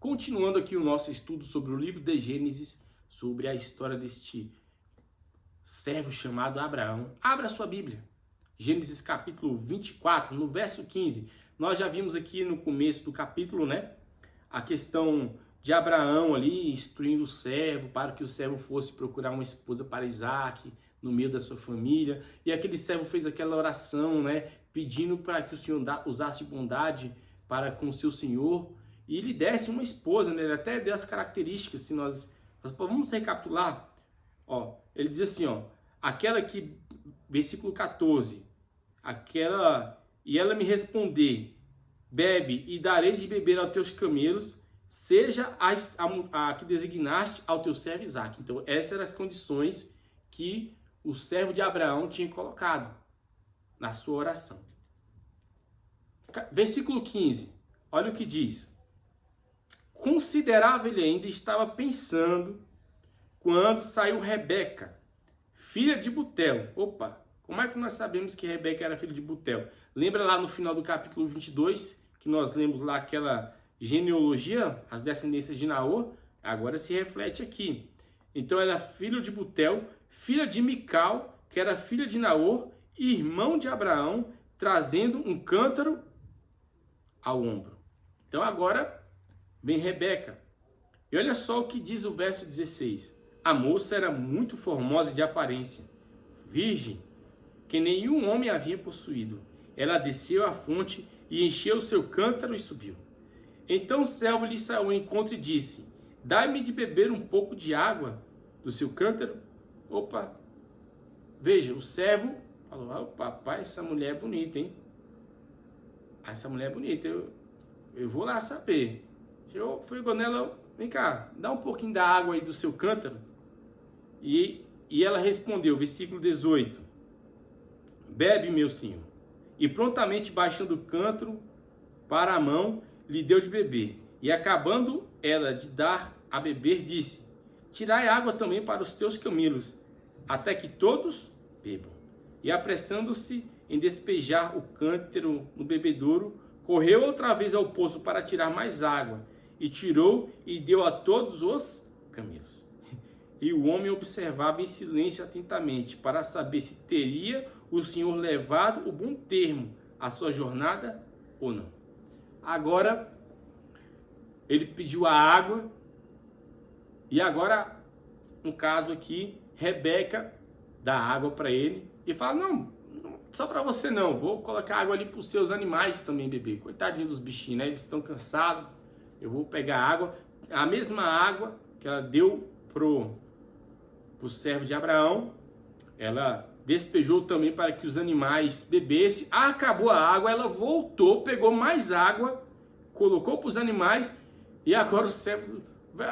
Continuando aqui o nosso estudo sobre o livro de Gênesis, sobre a história deste servo chamado Abraão. Abra sua Bíblia. Gênesis capítulo 24, no verso 15. Nós já vimos aqui no começo do capítulo, né? A questão de Abraão ali instruindo o servo para que o servo fosse procurar uma esposa para Isaac no meio da sua família. E aquele servo fez aquela oração, né? Pedindo para que o Senhor usasse bondade para com o seu senhor e lhe desse uma esposa, né? Ele até deu as características, se nós vamos recapitular. Ó, ele diz assim, ó, aquela que, versículo 14, e ela me responder, bebe e darei de beber aos teus camelos, seja a que designaste ao teu servo Isaque. Então, essas eram as condições que o servo de Abraão tinha colocado na sua oração. Versículo 15, olha o que diz. Considerável ele ainda estava pensando quando saiu Rebeca, filha de Betuel. Opa, como é que nós sabemos que Rebeca era filha de Betuel? Lembra lá no final do capítulo 22, que nós lemos lá aquela genealogia, as descendências de Naor? Agora se reflete aqui. Então ela era filha de Betuel, filha de Mical, que era filha de Naor, irmão de Abraão, trazendo um cântaro ao ombro. Então agora vem Rebeca. E olha só o que diz o verso 16. A moça era muito formosa de aparência, virgem, que nenhum homem havia possuído. Ela desceu à fonte e encheu o seu cântaro e subiu. Então o servo lhe saiu ao encontro e disse, dai-me de beber um pouco de água do seu cântaro. Opa, veja, o servo falou, ah, papai, essa mulher é bonita, hein? Essa mulher é bonita, eu vou lá saber. Eu fui nela, vem cá, dá um pouquinho da água aí do seu cântaro. E ela respondeu, versículo 18, bebe, meu senhor. E prontamente baixando o cântaro para a mão, lhe deu de beber. E acabando ela de dar a beber, disse, tirai água também para os teus camelos, até que todos bebam. E apressando-se em despejar o cântaro no bebedouro, correu outra vez ao poço para tirar mais água, e tirou e deu a todos os camelos. E o homem observava em silêncio atentamente, para saber se teria o Senhor levado o bom termo à sua jornada ou não. Agora, ele pediu a água, e agora, no caso aqui, Rebeca dá água para ele, e fala, não, só para você não, vou colocar água ali para os seus animais também beber. Coitadinho dos bichinhos, né? Eles estão cansados, eu vou pegar água, a mesma água que ela deu pro servo de Abraão, ela despejou também para que os animais bebessem. Acabou a água, ela voltou, pegou mais água, colocou para os animais, e agora o servo...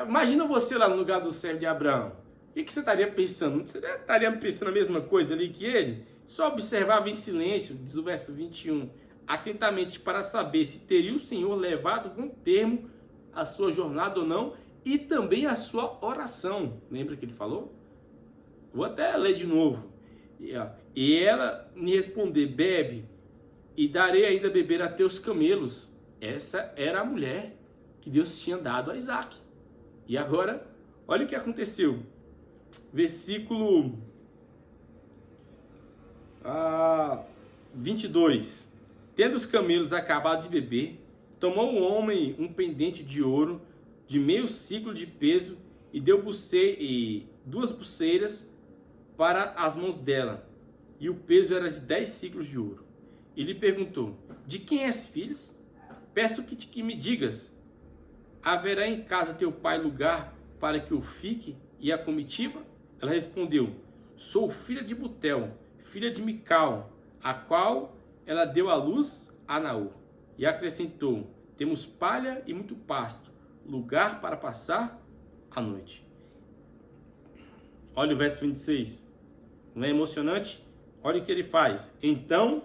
Imagina você lá no lugar do servo de Abraão. O que você estaria pensando? Você estaria pensando a mesma coisa ali que ele? Só observava em silêncio, diz o verso 21, atentamente para saber se teria o Senhor levado com termo a sua jornada ou não, e também a sua oração. Lembra que ele falou? Vou até ler de novo. E ela me responder, bebe, e darei ainda beber a teus camelos. Essa era a mulher que Deus tinha dado a Isaac. E agora, olha o que aconteceu. Versículo 22. Tendo os camelos acabado de beber, tomou o homem um pendente de ouro de meio ciclo de peso e deu duas pulseiras para as mãos dela, e o peso era de 10 ciclos de ouro. E lhe perguntou, de quem és filhas? Peço que me digas, haverá em casa teu pai lugar para que eu fique e a comitiva? Ela respondeu, sou filha de Betuel, filha de Mical, a qual ela deu à luz a Naor. E acrescentou, temos palha e muito pasto, lugar para passar a noite. Olha o verso 26. Não é emocionante? Olha o que ele faz. Então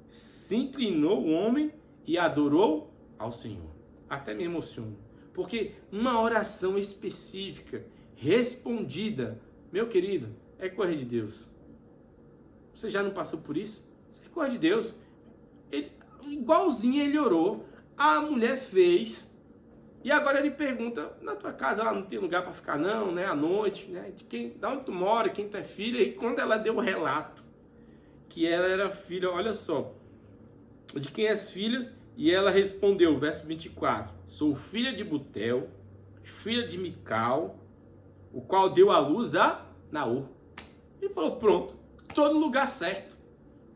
se inclinou o homem e adorou ao Senhor. Até me emociono. Porque uma oração específica, respondida, meu querido, é coisa de Deus. Você já não passou por isso? Isso é coisa de Deus. Igualzinho ele orou, a mulher fez. E agora ele pergunta, na tua casa lá não tem lugar para ficar não, né? À noite, né? Da onde tu mora, quem tu é filha? E quando ela deu o relato que ela era filha, olha só, de quem és filhas? E ela respondeu, verso 24, sou filha de Butel, filha de Mical, o qual deu à luz a Naor. Ele falou, pronto, estou no lugar certo.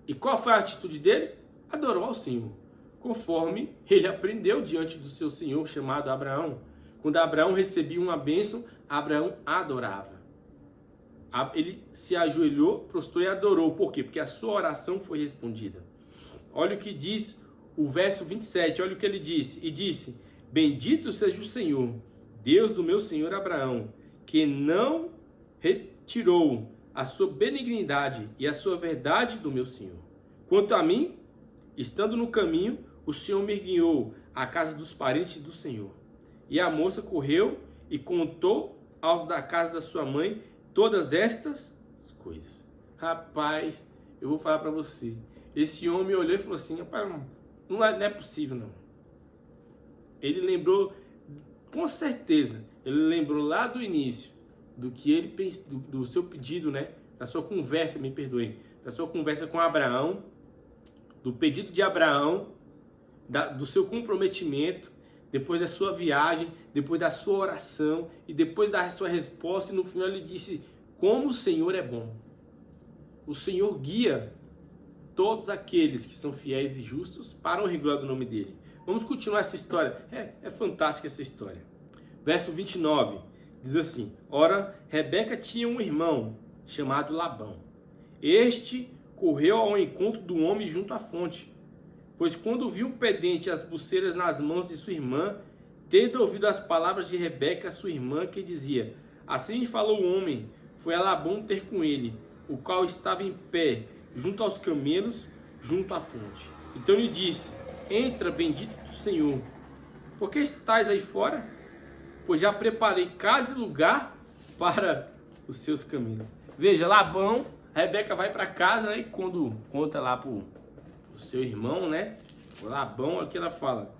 E qual foi a atitude dele? Adorou ao Senhor, conforme ele aprendeu diante do seu senhor chamado Abraão. Quando Abraão recebia uma bênção, Abraão adorava. Ele se ajoelhou, prostrou e adorou. Por quê? Porque a sua oração foi respondida. Olha o que diz o verso 27, olha o que ele disse. E disse, bendito seja o Senhor, Deus do meu senhor Abraão, que não retirou a sua benignidade e a sua verdade do meu senhor. Quanto a mim, estando no caminho, o Senhor me guiou à casa dos parentes do Senhor. E a moça correu e contou aos da casa da sua mãe todas estas coisas. Rapaz, eu vou falar para você. Esse homem olhou e falou assim, rapaz, não é possível não. Ele lembrou, com certeza, ele lembrou lá do início, do que ele pensou, do seu pedido, né? Da sua conversa, me perdoe, da sua conversa com Abraão, do pedido de Abraão, do seu comprometimento, depois da sua viagem, depois da sua oração e depois da sua resposta, e no final ele disse, como o Senhor é bom. O Senhor guia todos aqueles que são fiéis e justos para o regular do nome dele. Vamos continuar essa história. É fantástica essa história. Verso 29 diz assim, ora, Rebeca tinha um irmão chamado Labão. Este correu ao encontro do homem junto à fonte, pois quando viu o pendente e as pulseiras nas mãos de sua irmã, tendo ouvido as palavras de Rebeca, sua irmã, que dizia, assim falou o homem, foi a Labão ter com ele, o qual estava em pé, junto aos camelos, junto à fonte. Então lhe disse, entra, bendito do Senhor, por que estás aí fora? Pois já preparei casa e lugar para os seus camelos. Veja, Labão, Rebeca vai para casa, né, e quando conta lá para o seu irmão, né, o Labão, olha o que ela fala.